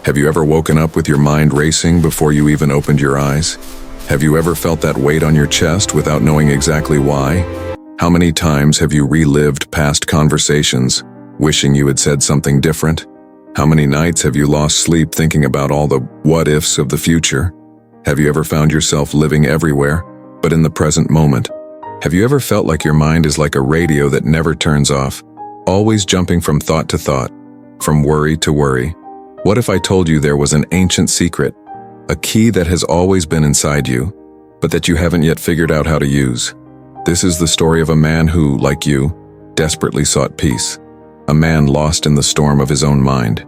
Have you ever woken up with your mind racing before you even opened your eyes? Have you ever felt that weight on your chest without knowing exactly why? How many times have you relived past conversations, wishing you had said something different? How many nights have you lost sleep thinking about all the what-ifs of the future? Have you ever found yourself living everywhere, but in the present moment? Have you ever felt like your mind is like a radio that never turns off, always jumping from thought to thought, from worry to worry? What if I told you there was an ancient secret, a key that has always been inside you, but that you haven't yet figured out how to use? This is the story of a man who, like you, desperately sought peace, a man lost in the storm of his own mind,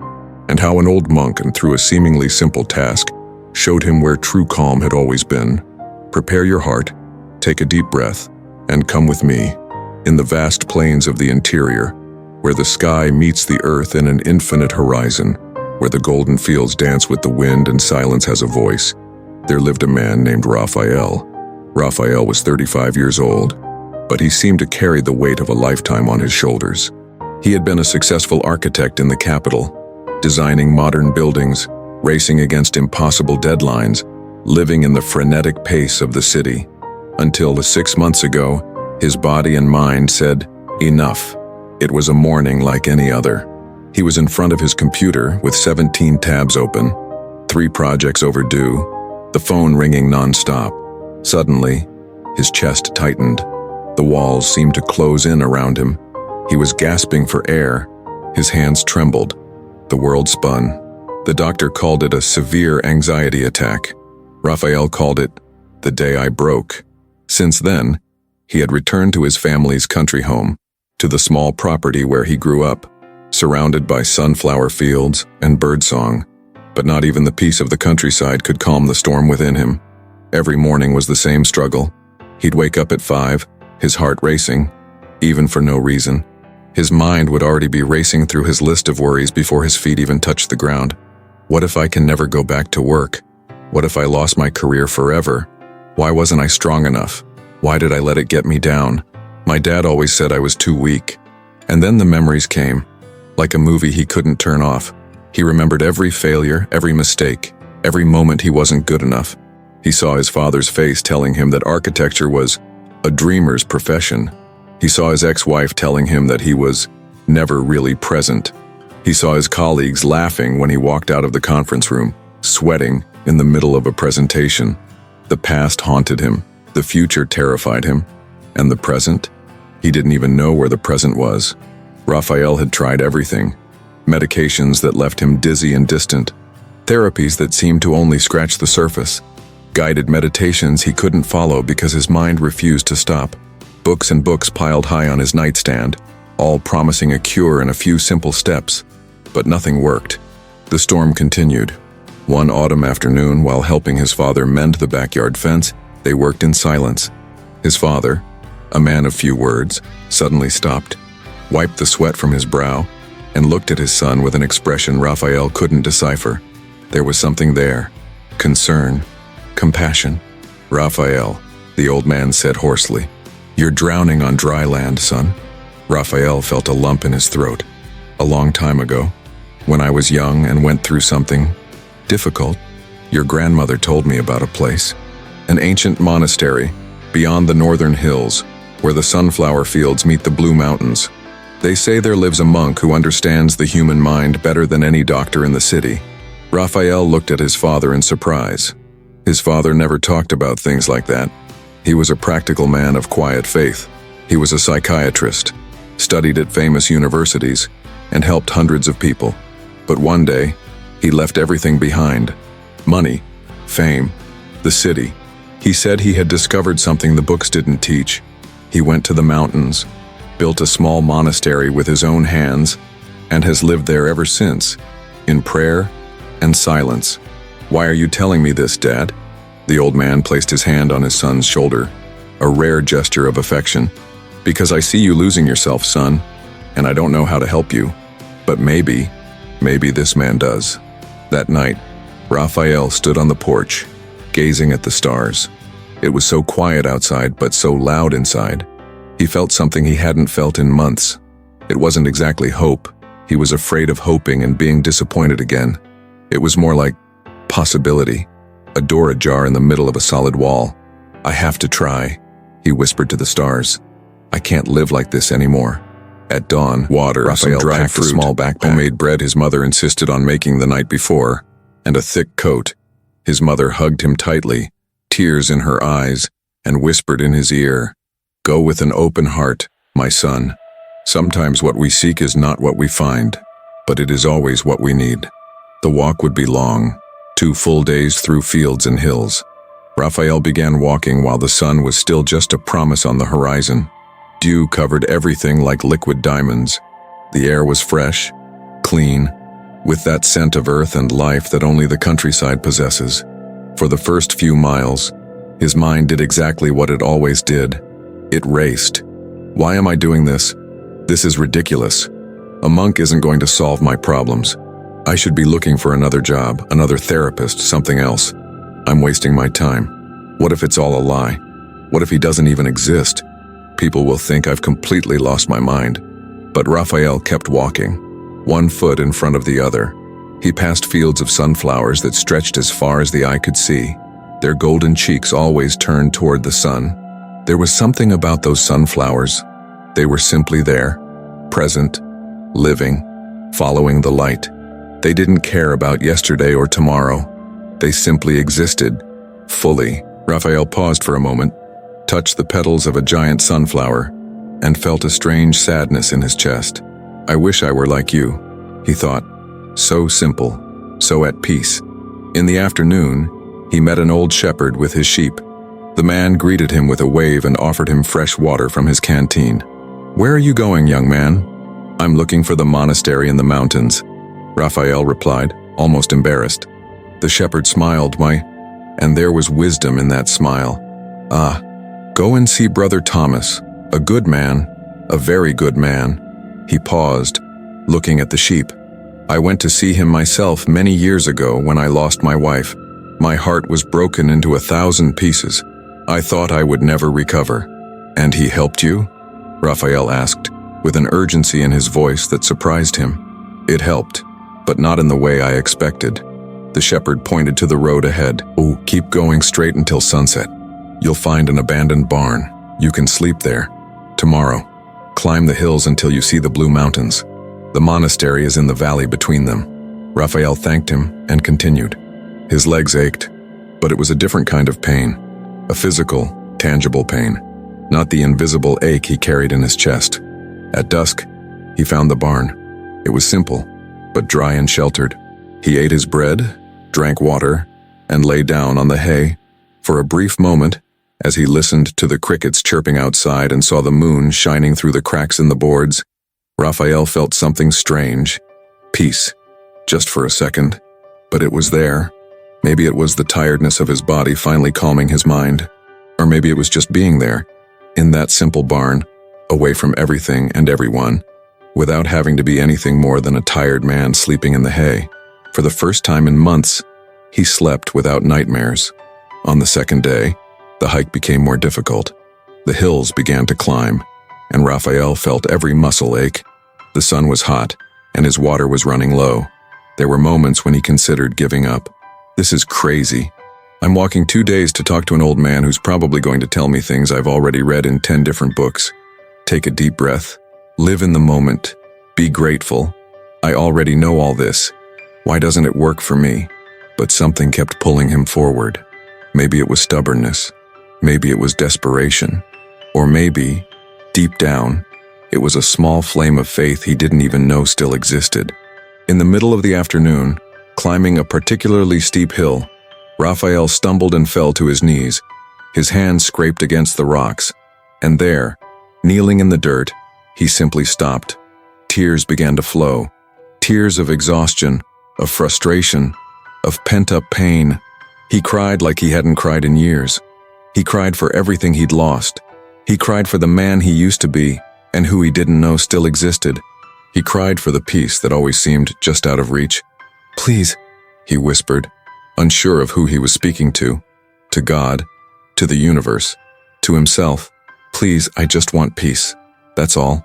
and how an old monk, and through a seemingly simple task, showed him where true calm had always been. Prepare your heart, take a deep breath, and come with me, in the vast plains of the interior, where the sky meets the earth in an infinite horizon, where the golden fields dance with the wind and silence has a voice. There lived a man named Rafael. Rafael was 35 years old, but he seemed to carry the weight of a lifetime on his shoulders. He had been a successful architect in the capital, designing modern buildings, racing against impossible deadlines, living in the frenetic pace of the city, until 6 months ago, his body and mind said, enough. It was a morning like any other. He was in front of his computer with 17 tabs open, 3 projects overdue, the phone ringing non-stop. Suddenly, his chest tightened. The walls seemed to close in around him. He was gasping for air. His hands trembled. The world spun. The doctor called it a severe anxiety attack. Rafael called it the day I broke. Since then, he had returned to his family's country home, to the small property where he grew up, surrounded by sunflower fields and birdsong. But not even the peace of the countryside could calm the storm within him. Every morning was the same struggle. He'd wake up at 5, his heart racing, even for no reason. His mind would already be racing through his list of worries before his feet even touched the ground. What if I can never go back to work? What if I lost my career forever? Why wasn't I strong enough? Why did I let it get me down? My dad always said I was too weak. And then the memories came, like a movie he couldn't turn off. He remembered every failure, every mistake, every moment he wasn't good enough. He saw his father's face telling him that architecture was a dreamer's profession. He saw his ex-wife telling him that he was never really present. He saw his colleagues laughing when he walked out of the conference room, sweating in the middle of a presentation. The past haunted him, the future terrified him, and the present? He didn't even know where the present was. Rafael had tried everything. Medications that left him dizzy and distant, therapies that seemed to only scratch the surface, guided meditations he couldn't follow because his mind refused to stop, books and books piled high on his nightstand, all promising a cure in a few simple steps. But nothing worked. The storm continued. One autumn afternoon, while helping his father mend the backyard fence, they worked in silence. His father, a man of few words, suddenly stopped, wiped the sweat from his brow, and looked at his son with an expression Rafael couldn't decipher. There was something there. Concern. Compassion. "Rafael," the old man said hoarsely, "you're drowning on dry land, son." Rafael felt a lump in his throat. "A long time ago, when I was young and went through something difficult, your grandmother told me about a place, an ancient monastery beyond the northern hills, where the sunflower fields meet the blue mountains. They say there lives a monk who understands the human mind better than any doctor in the city." Rafael looked at his father in surprise. His father never talked about things like that. He was a practical man of quiet faith. He was a psychiatrist, studied at famous universities, and helped hundreds of people. But one day, he left everything behind. Money, fame, the city. He said he had discovered something the books didn't teach. He went to the mountains, built a small monastery with his own hands, and has lived there ever since, in prayer and silence. "Why are you telling me this, Dad?" The old man placed his hand on his son's shoulder, a rare gesture of affection. "Because I see you losing yourself, son, and I don't know how to help you. But maybe this man does." That night, Rafael stood on the porch, gazing at the stars. It was so quiet outside, but so loud inside. He felt something he hadn't felt in months. It wasn't exactly hope. He was afraid of hoping and being disappointed again. It was more like possibility, a door ajar in the middle of a solid wall. "I have to try," he whispered to the stars. "I can't live like this anymore." At dawn, water, Rafael packed a small backpack, homemade bread his mother insisted on making the night before, and a thick coat. His mother hugged him tightly, tears in her eyes, and whispered in his ear, "Go with an open heart, my son. Sometimes what we seek is not what we find, but it is always what we need." The walk would be long, 2 full days through fields and hills. Rafael began walking while the sun was still just a promise on the horizon. Dew covered everything like liquid diamonds. The air was fresh, clean, with that scent of earth and life that only the countryside possesses. For the first few miles, his mind did exactly what it always did. It raced. "Why am I doing this? This is ridiculous. A monk isn't going to solve my problems. I should be looking for another job, another therapist, something else. I'm wasting my time. What if it's all a lie? What if he doesn't even exist? People will think I've completely lost my mind." But Rafael kept walking, one foot in front of the other. He passed fields of sunflowers that stretched as far as the eye could see, their golden cheeks always turned toward the sun. There was something about those sunflowers. They were simply there, present, living, following the light. They didn't care about yesterday or tomorrow. They simply existed, fully. Rafael paused for a moment, touched the petals of a giant sunflower, and felt a strange sadness in his chest. "I wish I were like you," he thought. So simple, so at peace. In the afternoon, he met an old shepherd with his sheep. The man greeted him with a wave and offered him fresh water from his canteen. "Where are you going, young man?" "I'm looking for the monastery in the mountains," Rafael replied, almost embarrassed. The shepherd smiled, and there was wisdom in that smile. "Ah, go and see Brother Thomas, a good man, a very good man." He paused, looking at the sheep. "I went to see him myself many years ago when I lost my wife. My heart was broken into 1,000 pieces. I thought I would never recover." "And he helped you?" Rafael asked, with an urgency in his voice that surprised him. "It helped, but not in the way I expected." The shepherd pointed to the road ahead. "Oh, keep going straight until sunset. You'll find an abandoned barn. You can sleep there. Tomorrow, climb the hills until you see the Blue Mountains. The monastery is in the valley between them." Rafael thanked him and continued. His legs ached, but it was a different kind of pain. A physical, tangible pain, not the invisible ache he carried in his chest. At dusk, he found the barn. It was simple, but dry and sheltered. He ate his bread, drank water, and lay down on the hay. For a brief moment, as he listened to the crickets chirping outside and saw the moon shining through the cracks in the boards, Rafael felt something strange. Peace. Just for a second. But it was there. Maybe it was the tiredness of his body finally calming his mind. Or maybe it was just being there, in that simple barn, away from everything and everyone, without having to be anything more than a tired man sleeping in the hay. For the first time in months, he slept without nightmares. On the second day, the hike became more difficult. The hills began to climb, and Rafael felt every muscle ache. The sun was hot, and his water was running low. There were moments when he considered giving up. "This is crazy. I'm walking 2 days to talk to an old man who's probably going to tell me things I've already read in 10 different books." Take a deep breath. Live in the moment. Be grateful. I already know all this. Why doesn't it work for me? But something kept pulling him forward. Maybe it was stubbornness. Maybe it was desperation. Or maybe, deep down, it was a small flame of faith he didn't even know still existed. In the middle of the afternoon, climbing a particularly steep hill, Rafael stumbled and fell to his knees. His hands scraped against the rocks, and there, kneeling in the dirt, he simply stopped. Tears began to flow. Tears of exhaustion, of frustration, of pent-up pain. He cried like he hadn't cried in years. He cried for everything he'd lost. He cried for the man he used to be, and who he didn't know still existed. He cried for the peace that always seemed just out of reach. "Please," he whispered, unsure of who he was speaking to. To God, to the universe, to himself. "Please, I just want peace. That's all.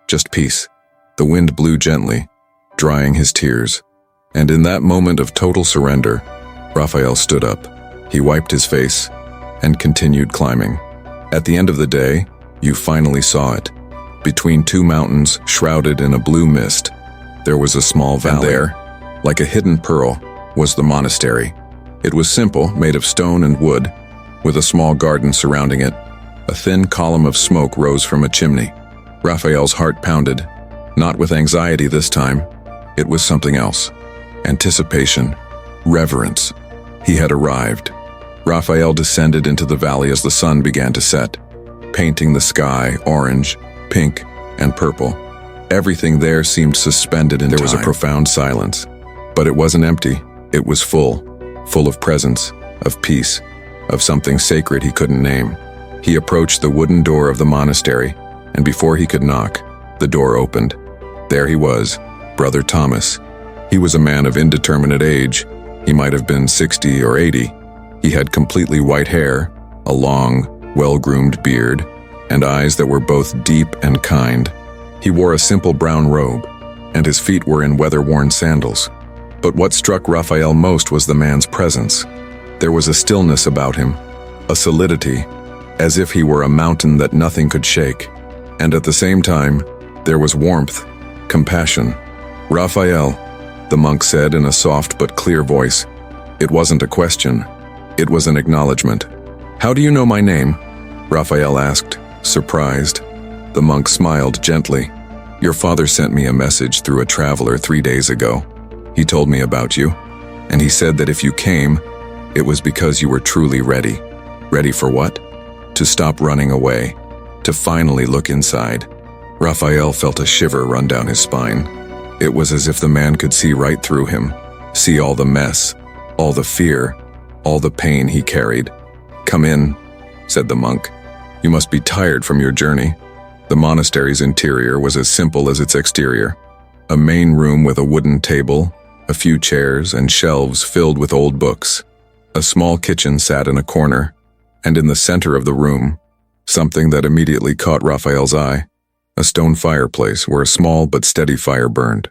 Just peace." The wind blew gently, drying his tears. And in that moment of total surrender, Rafael stood up. He wiped his face and continued climbing. At the end of the day, you finally saw it. Between two mountains shrouded in a blue mist, there was a small valley. And there, like a hidden pearl, was the monastery. It was simple, made of stone and wood, with a small garden surrounding it. A thin column of smoke rose from a chimney. Rafael's heart pounded, not with anxiety this time. It was something else. Anticipation, reverence. He had arrived. Rafael descended into the valley as the sun began to set, painting the sky orange, pink, and purple. Everything there seemed suspended in time. There was a profound silence, but it wasn't empty. It was full of presence, of peace, of something sacred he couldn't name. He approached the wooden door of the monastery, and before he could knock, the door opened. There he was, Brother Thomas. He was a man of indeterminate age. He might have been 60 or 80. He had completely white hair, a long, well-groomed beard, and eyes that were both deep and kind. He wore a simple brown robe, and his feet were in weather-worn sandals. But what struck Rafael most was the man's presence. There was a stillness about him, a solidity, as if he were a mountain that nothing could shake. And at the same time, there was warmth, compassion. "Rafael," the monk said in a soft but clear voice. It wasn't a question. It was an acknowledgement. "How do you know my name?" Rafael asked, surprised. The monk smiled gently. "Your father sent me a message through a traveler 3 days ago. He told me about you, and he said that if you came, it was because you were truly ready. Ready for what? To stop running away, to finally look inside." Rafael felt a shiver run down his spine. It was as if the man could see right through him, see all the mess, all the fear, all the pain he carried. "Come in," said the monk. "You must be tired from your journey." The monastery's interior was as simple as its exterior. A main room with a wooden table, a few chairs and shelves filled with old books. A small kitchen sat in a corner, and in the center of the room, something that immediately caught Rafael's eye, a stone fireplace where a small but steady fire burned.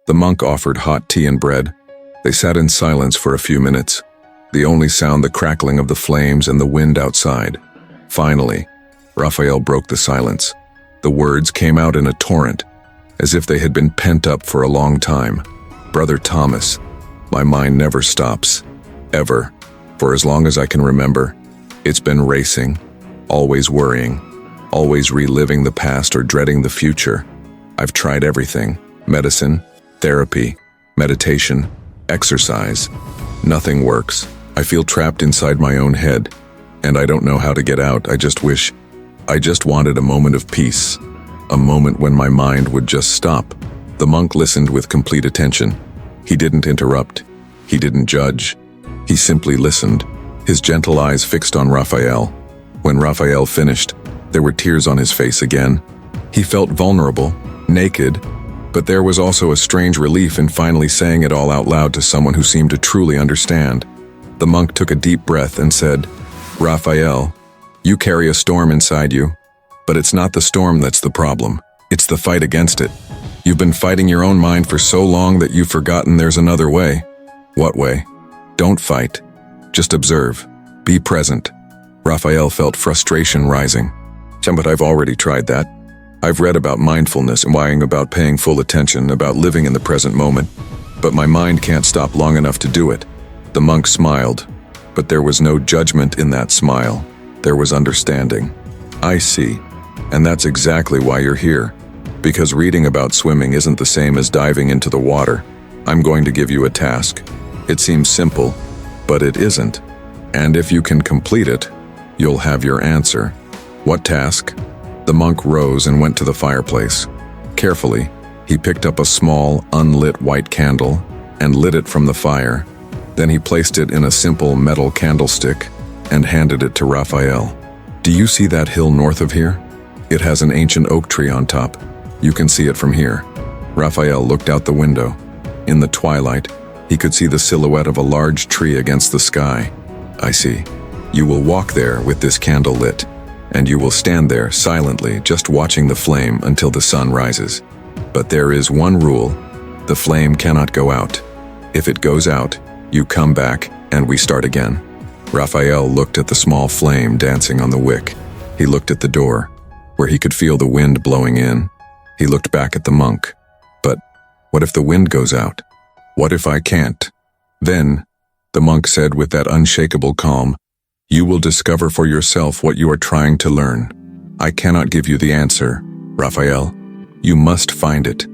The monk offered hot tea and bread. They sat in silence for a few minutes, the only sound the crackling of the flames and the wind outside. Finally, Rafael broke the silence. The words came out in a torrent, as if they had been pent up for a long time. "Brother Thomas, my mind never stops, ever. For as long as I can remember, it's been racing, always worrying, always reliving the past or dreading the future. I've tried everything: medicine, therapy, meditation, exercise. Nothing works. I feel trapped inside my own head, and I don't know how to get out. I just wanted a moment of peace, a moment when my mind would just stop." The monk listened with complete attention. He didn't interrupt. He didn't judge. He simply listened, his gentle eyes fixed on Rafael. When Rafael finished, there were tears on his face again. He felt vulnerable, naked, but there was also a strange relief in finally saying it all out loud to someone who seemed to truly understand. The monk took a deep breath and said, "Rafael, you carry a storm inside you, but it's not the storm that's the problem. It's the fight against it. You've been fighting your own mind for so long that you've forgotten there's another way." "What way?" "Don't fight. Just observe. Be present." Rafael felt frustration rising. "But I've already tried that. I've read about mindfulness and lying about paying full attention, about living in the present moment, but my mind can't stop long enough to do it." The monk smiled, but there was no judgment in that smile. There was understanding. "I see. And that's exactly why you're here. Because reading about swimming isn't the same as diving into the water. I'm going to give you a task. It seems simple, but it isn't. And if you can complete it, you'll have your answer." "What task?" The monk rose and went to the fireplace. Carefully, he picked up a small, unlit white candle and lit it from the fire. Then he placed it in a simple metal candlestick and handed it to Rafael. "Do you see that hill north of here? It has an ancient oak tree on top. You can see it from here." Rafael looked out the window. In the twilight, he could see the silhouette of a large tree against the sky. "I see. You will walk there with this candle lit, and you will stand there silently, just watching the flame until the sun rises. But there is one rule: the flame cannot go out. If it goes out, you come back, and we start again. Rafael looked at the small flame dancing on the wick. He looked at the door, where he could feel the wind blowing in. He looked back at the monk. But what if the wind goes out? What if I can't? Then, the monk said with that unshakable calm, "You will discover for yourself what you are trying to learn. I cannot give you the answer, Rafael. You must find it.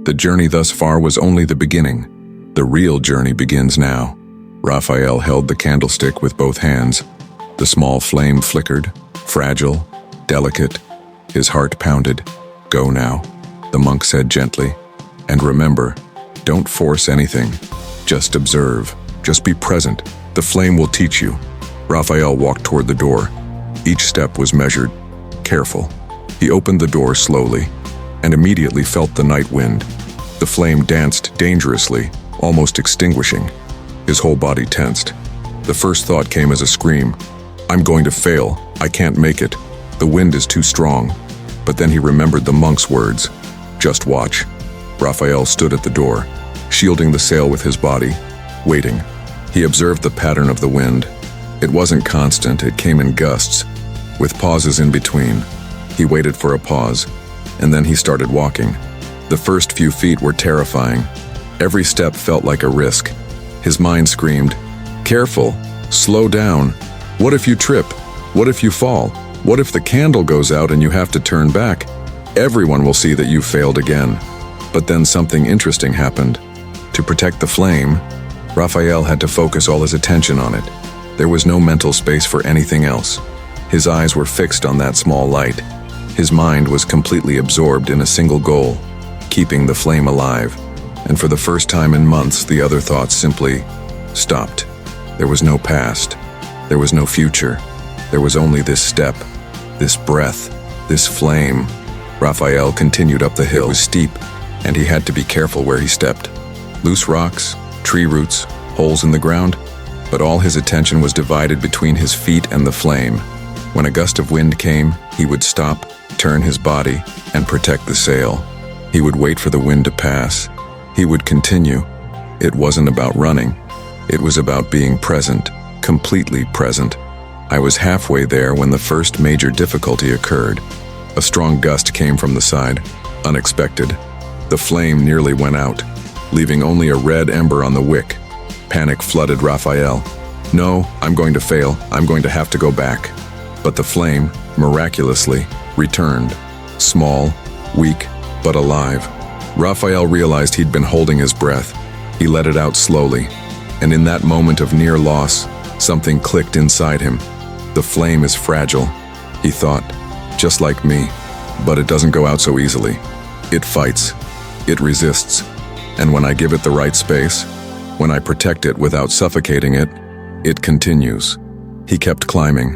The journey thus far was only the beginning. The real journey begins now." Rafael held the candlestick with both hands. The small flame flickered, fragile, delicate. His heart pounded. "Go now," the monk said gently. "And remember, don't force anything. Just observe. Just be present. The flame will teach you." Rafael walked toward the door. Each step was measured, careful. He opened the door slowly, and immediately felt the night wind. The flame danced dangerously, almost extinguishing. His whole body tensed. The first thought came as a scream. "I'm going to fail. I can't make it. The wind is too strong." But then he remembered the monk's words. "Just watch." Rafael stood at the door, shielding the sail with his body, waiting. He observed the pattern of the wind. It wasn't constant, it came in gusts, with pauses in between. He waited for a pause, and then he started walking. The first few feet were terrifying. Every step felt like a risk. His mind screamed, "Careful, slow down. What if you trip? What if you fall? What if the candle goes out and you have to turn back? Everyone will see that you failed again." But then something interesting happened. To protect the flame, Rafael had to focus all his attention on it. There was no mental space for anything else. His eyes were fixed on that small light. His mind was completely absorbed in a single goal, keeping the flame alive. And for the first time in months, the other thoughts simply stopped. There was no past. There was no future. There was only this step, this breath, this flame. Rafael continued up the hill. It was steep, and he had to be careful where he stepped. Loose rocks, tree roots, holes in the ground, but all his attention was divided between his feet and the flame. When a gust of wind came, he would stop, turn his body, and protect the sail. He would wait for the wind to pass. He would continue. It wasn't about running. It was about being present, completely present. I was halfway there when the first major difficulty occurred. A strong gust came from the side, unexpected. The flame nearly went out, leaving only a red ember on the wick. Panic flooded Rafael. "No, I'm going to fail. I'm going to have to go back." But the flame, miraculously, returned. Small, weak, but alive. Rafael realized he'd been holding his breath. He let it out slowly, and in that moment of near loss, something clicked inside him. The flame is fragile, he thought, just like me, but it doesn't go out so easily. It fights, it resists, and when I give it the right space, when I protect it without suffocating it, it continues. He kept climbing.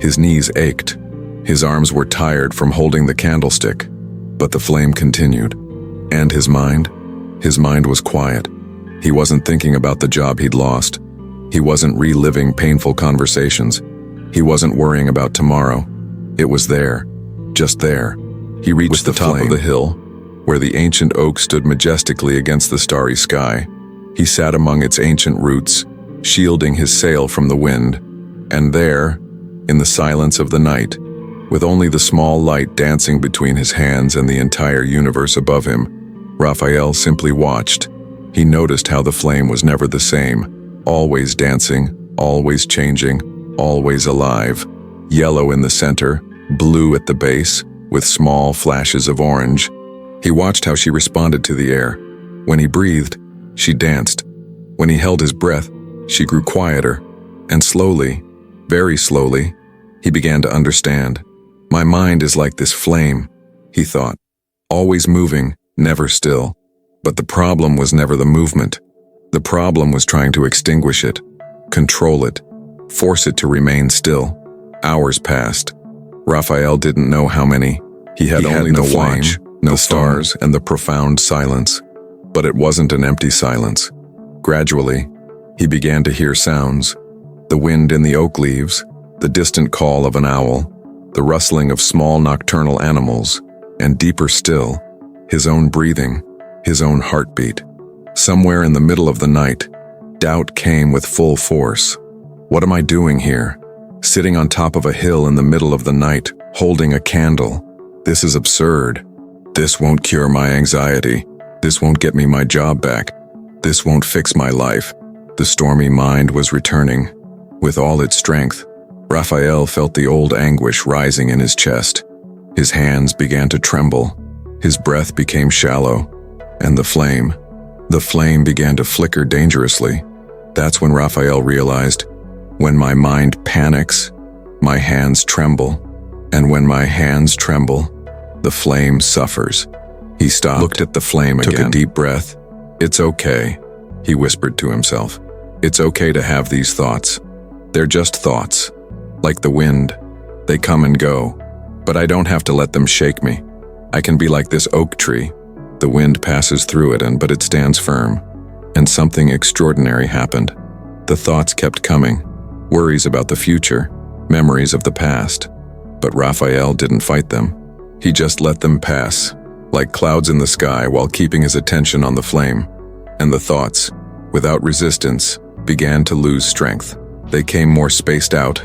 His knees ached. His arms were tired from holding the candlestick, but the flame continued. And his mind? His mind was quiet. He wasn't thinking about the job he'd lost. He wasn't reliving painful conversations. He wasn't worrying about tomorrow. It was there, just there. He reached the top of the hill, where the ancient oak stood majestically against the starry sky. He sat among its ancient roots, shielding his sail from the wind. And there, in the silence of the night, with only the small light dancing between his hands and the entire universe above him, Rafael simply watched. He noticed how the flame was never the same, always dancing, always changing, always alive. Yellow in the center, blue at the base, with small flashes of orange. He watched how she responded to the air. When he breathed, she danced. When he held his breath, she grew quieter. And slowly, very slowly, he began to understand. My mind is like this flame, he thought, always moving, never still. But the problem was never the movement. The problem was trying to extinguish it, control it, force it to remain still. Hours passed. Rafael didn't know how many. He had only the flame, no stars, and the profound silence. But it wasn't an empty silence. Gradually, he began to hear sounds. The wind in the oak leaves, the distant call of an owl, the rustling of small nocturnal animals, and deeper still, his own breathing, his own heartbeat. Somewhere in the middle of the night, doubt came with full force. What am I doing here? Sitting on top of a hill in the middle of the night, holding a candle. This is absurd. This won't cure my anxiety. This won't get me my job back. This won't fix my life. The stormy mind was returning. With all its strength, Rafael felt the old anguish rising in his chest. His hands began to tremble. His breath became shallow. And the flame began to flicker dangerously. That's when Rafael realized, when my mind panics, my hands tremble. And when my hands tremble, the flame suffers. He stopped, looked at the flame again, took a deep breath. It's okay, he whispered to himself. It's okay to have these thoughts. They're just thoughts, like the wind. They come and go, but I don't have to let them shake me. I can be like this oak tree. The wind passes through it, but it stands firm. And something extraordinary happened. The thoughts kept coming, worries about the future, memories of the past. But Rafael didn't fight them. He just let them pass, like clouds in the sky, while keeping his attention on the flame. And the thoughts, without resistance, began to lose strength. They came more spaced out,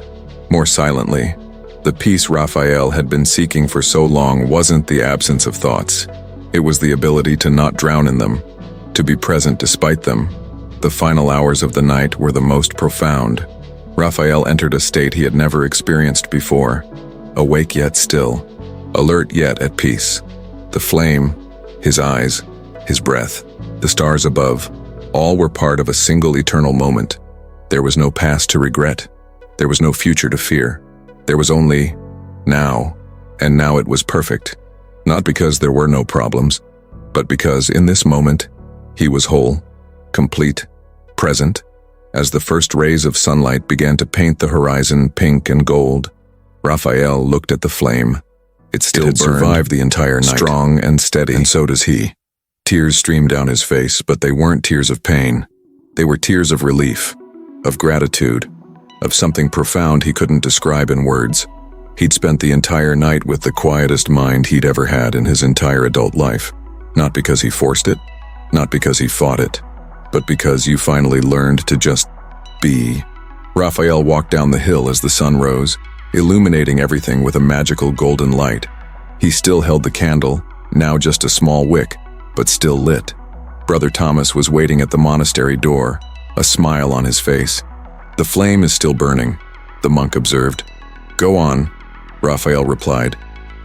more silently. The peace Rafael had been seeking for so long wasn't the absence of thoughts. It was the ability to not drown in them, to be present despite them. The final hours of the night were the most profound. Rafael entered a state he had never experienced before, awake yet still, alert yet at peace. The flame, his eyes, his breath, the stars above, all were part of a single eternal moment. There was no past to regret. There was no future to fear. There was only now, and now it was perfect. Not because there were no problems, but because in this moment, he was whole, complete, present. As the first rays of sunlight began to paint the horizon pink and gold, Rafael looked at the flame. It still had survived the entire night, strong and steady, and so does he. Tears streamed down his face, but they weren't tears of pain. They were tears of relief, of gratitude, of something profound he couldn't describe in words. He'd spent the entire night with the quietest mind he'd ever had in his entire adult life. Not because he forced it, not because he fought it, but because you finally learned to just be. Rafael walked down the hill as the sun rose, illuminating everything with a magical golden light. He still held the candle, now just a small wick, but still lit. Brother Thomas was waiting at the monastery door, a smile on his face. "The flame is still burning," the monk observed. "Go on," Rafael replied,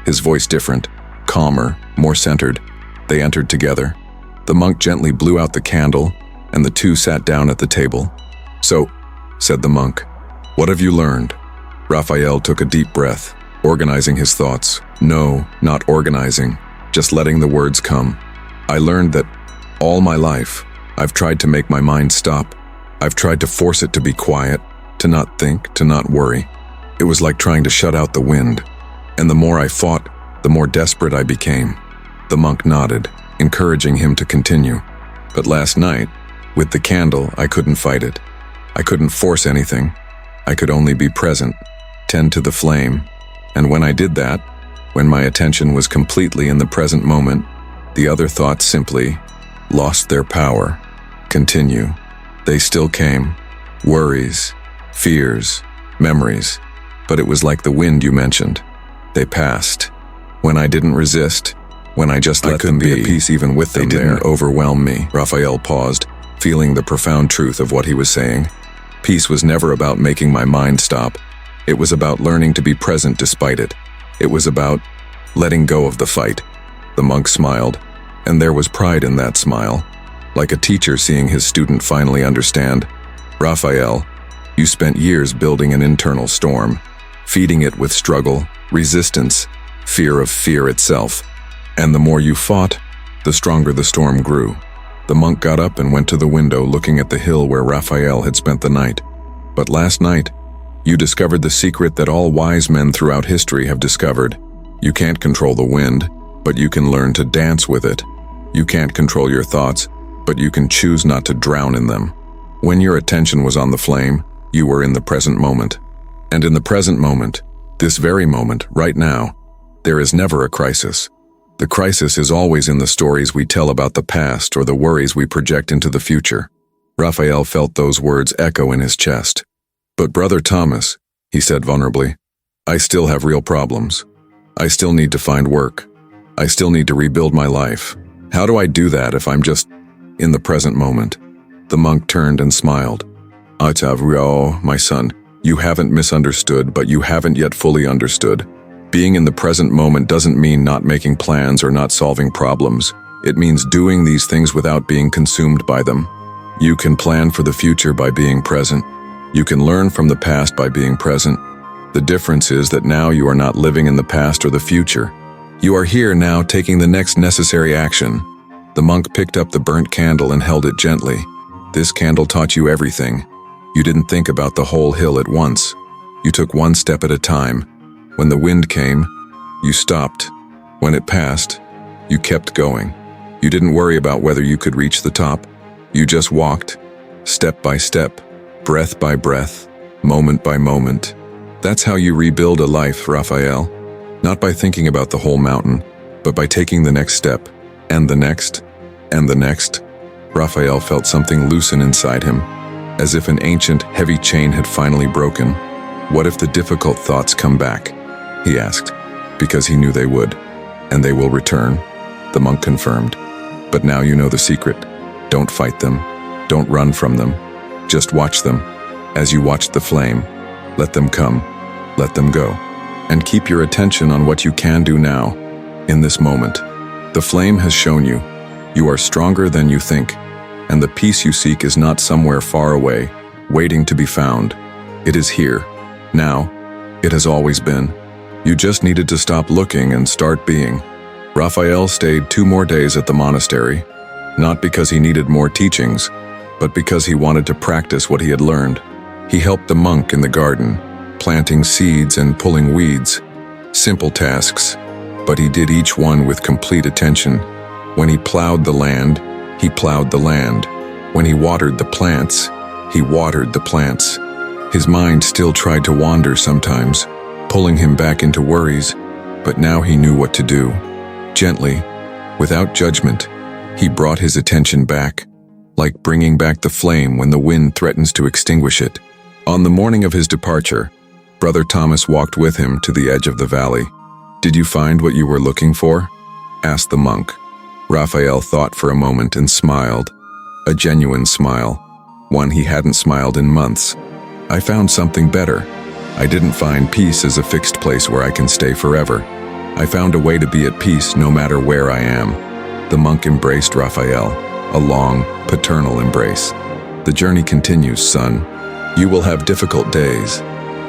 his voice different, calmer, more centered. They entered together. The monk gently blew out the candle, and the two sat down at the table. "So," said the monk, "what have you learned?" Rafael took a deep breath, organizing his thoughts. No, not organizing, just letting the words come. "I learned that all my life, I've tried to make my mind stop. I've tried to force it to be quiet, to not think, to not worry. It was like trying to shut out the wind. And the more I fought, the more desperate I became." The monk nodded, encouraging him to continue. "But last night, with the candle, I couldn't fight it. I couldn't force anything. I could only be present, tend to the flame. And when I did that, when my attention was completely in the present moment, the other thoughts simply lost their power." Continue. "They still came. Worries, fears, memories. But it was like the wind you mentioned. They passed. When I didn't resist, when I just let them be at peace even with them, they didn't overwhelm me." Rafael paused, feeling the profound truth of what he was saying. Peace was never about making my mind stop. It was about learning to be present despite it. It was about letting go of the fight. The monk smiled, and there was pride in that smile, like a teacher seeing his student finally understand. "Rafael, you spent years building an internal storm, feeding it with struggle, resistance, fear of fear itself. And the more you fought, the stronger the storm grew." The monk got up and went to the window, looking at the hill where Rafael had spent the night. "But last night, you discovered the secret that all wise men throughout history have discovered. You can't control the wind, but you can learn to dance with it. You can't control your thoughts, but you can choose not to drown in them. When your attention was on the flame, you were in the present moment. And in the present moment, this very moment, right now, there is never a crisis. The crisis is always in the stories we tell about the past or the worries we project into the future. Rafael felt those words echo in his chest. But Brother Thomas, he said vulnerably, I still have real problems. I still need to find work. I still need to rebuild my life. How do I do that if I'm just in the present moment? The monk turned and smiled. Atavrio, my son, you haven't misunderstood, but you haven't yet fully understood. Being in the present moment doesn't mean not making plans or not solving problems. It means doing these things without being consumed by them. You can plan for the future by being present. You can learn from the past by being present. The difference is that now you are not living in the past or the future. You are here now taking the next necessary action. The monk picked up the burnt candle and held it gently. This candle taught you everything. You didn't think about the whole hill at once. You took one step at a time. When the wind came, you stopped. When it passed, you kept going. You didn't worry about whether you could reach the top. You just walked, step by step, breath by breath, moment by moment. That's how you rebuild a life, Rafael. Not by thinking about the whole mountain, but by taking the next step, and the next, and the next. Rafael felt something loosen inside him, as if an ancient, heavy chain had finally broken. What if the difficult thoughts come back? He asked, because he knew they would. And they will return, the monk confirmed. But now you know the secret. Don't fight them. Don't run from them. Just watch them. As you watch the flame, let them come, let them go. And keep your attention on what you can do now, in this moment. The flame has shown you. You are stronger than you think. And the peace you seek is not somewhere far away, waiting to be found. It is here, now. It has always been. You just needed to stop looking and start being. Rafael stayed 2 more days at the monastery, not because he needed more teachings, but because he wanted to practice what he had learned. He helped the monk in the garden, planting seeds and pulling weeds. Simple tasks, but he did each one with complete attention. When he plowed the land, he plowed the land. When he watered the plants, he watered the plants. His mind still tried to wander sometimes, pulling him back into worries, but now he knew what to do. Gently, without judgment, he brought his attention back, like bringing back the flame when the wind threatens to extinguish it. On the morning of his departure, Brother Thomas walked with him to the edge of the valley. Did you find what you were looking for? Asked the monk. Rafael thought for a moment and smiled. A genuine smile, one he hadn't smiled in months. I found something better. I didn't find peace as a fixed place where I can stay forever. I found a way to be at peace no matter where I am. The monk embraced Rafael, a long, paternal embrace. The journey continues, son. You will have difficult days,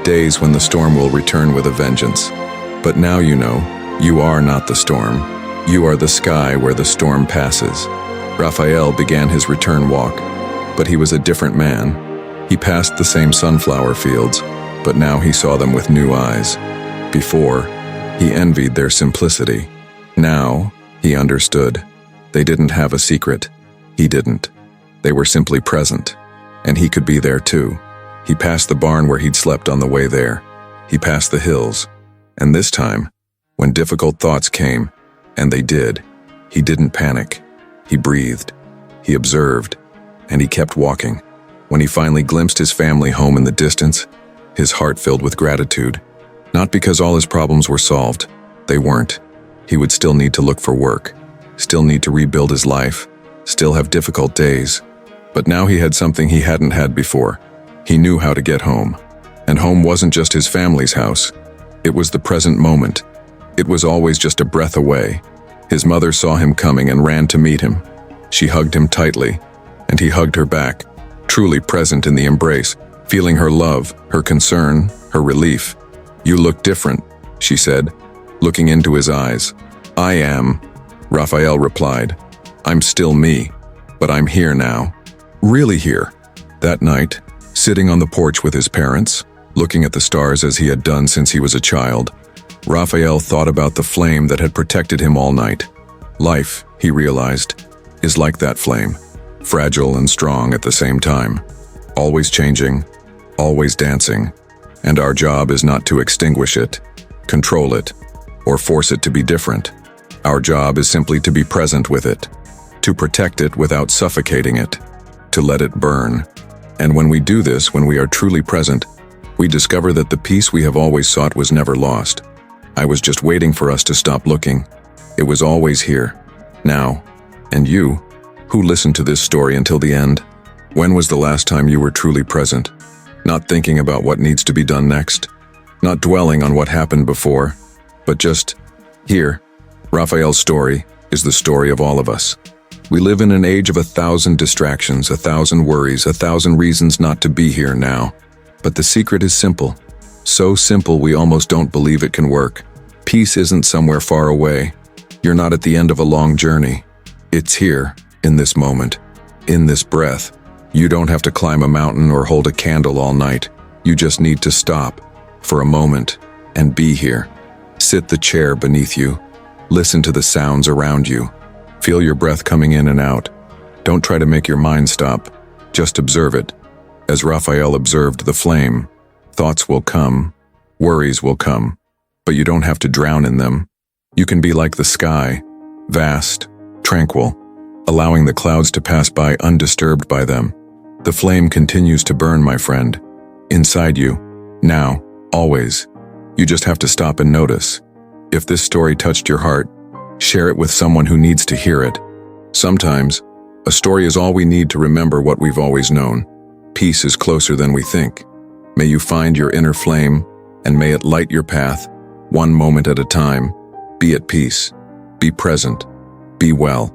days when the storm will return with a vengeance. But now you know, you are not the storm. You are the sky where the storm passes. Rafael began his return walk, but he was a different man. He passed the same sunflower fields, but now he saw them with new eyes. Before, he envied their simplicity. Now, he understood. They didn't have a secret. He didn't. They were simply present, and he could be there too. He passed the barn where he'd slept on the way there. He passed the hills, and this time, when difficult thoughts came, and they did, he didn't panic. He breathed, he observed, and he kept walking. When he finally glimpsed his family home in the distance, his heart filled with gratitude. Not because all his problems were solved. They weren't. He would still need to look for work, still need to rebuild his life, still have difficult days. But now he had something he hadn't had before. He knew how to get home. And home wasn't just his family's house. It was the present moment. It was always just a breath away. His mother saw him coming and ran to meet him. She hugged him tightly, and he hugged her back, truly present in the embrace, feeling her love, her concern, her relief. You look different, she said, looking into his eyes. I am, Rafael replied. I'm still me, but I'm here now. Really here. That night, sitting on the porch with his parents, looking at the stars as he had done since he was a child, Rafael thought about the flame that had protected him all night. Life, he realized, is like that flame, fragile and strong at the same time, always changing, always dancing, and our job is not to extinguish it, control it, or force it to be different. Our job is simply to be present with it, to protect it without suffocating it, to let it burn. And when we do this, when we are truly present, we discover that the peace we have always sought was never lost. I was just waiting for us to stop looking. It was always here, now. And you, who listened to this story until the end, when was the last time you were truly present? Not thinking about what needs to be done next, not dwelling on what happened before, but just here. Rafael's story is the story of all of us. We live in an age of 1,000 distractions, 1,000 worries, 1,000 reasons not to be here now. But the secret is simple. So simple we almost don't believe it can work. Peace isn't somewhere far away. You're not at the end of a long journey. It's here, in this moment, in this breath. You don't have to climb a mountain or hold a candle all night. You just need to stop for a moment and be here. Sit the chair beneath you. Listen to the sounds around you. Feel your breath coming in and out. Don't try to make your mind stop. Just observe it. As Rafael observed the flame, thoughts will come, worries will come, but you don't have to drown in them. You can be like the sky, vast, tranquil, allowing the clouds to pass by undisturbed by them. The flame continues to burn, my friend, inside you, now, always. You just have to stop and notice. If this story touched your heart, share it with someone who needs to hear it. Sometimes, a story is all we need to remember what we've always known. Peace is closer than we think. May you find your inner flame, and may it light your path, one moment at a time. Be at peace. Be present. Be well.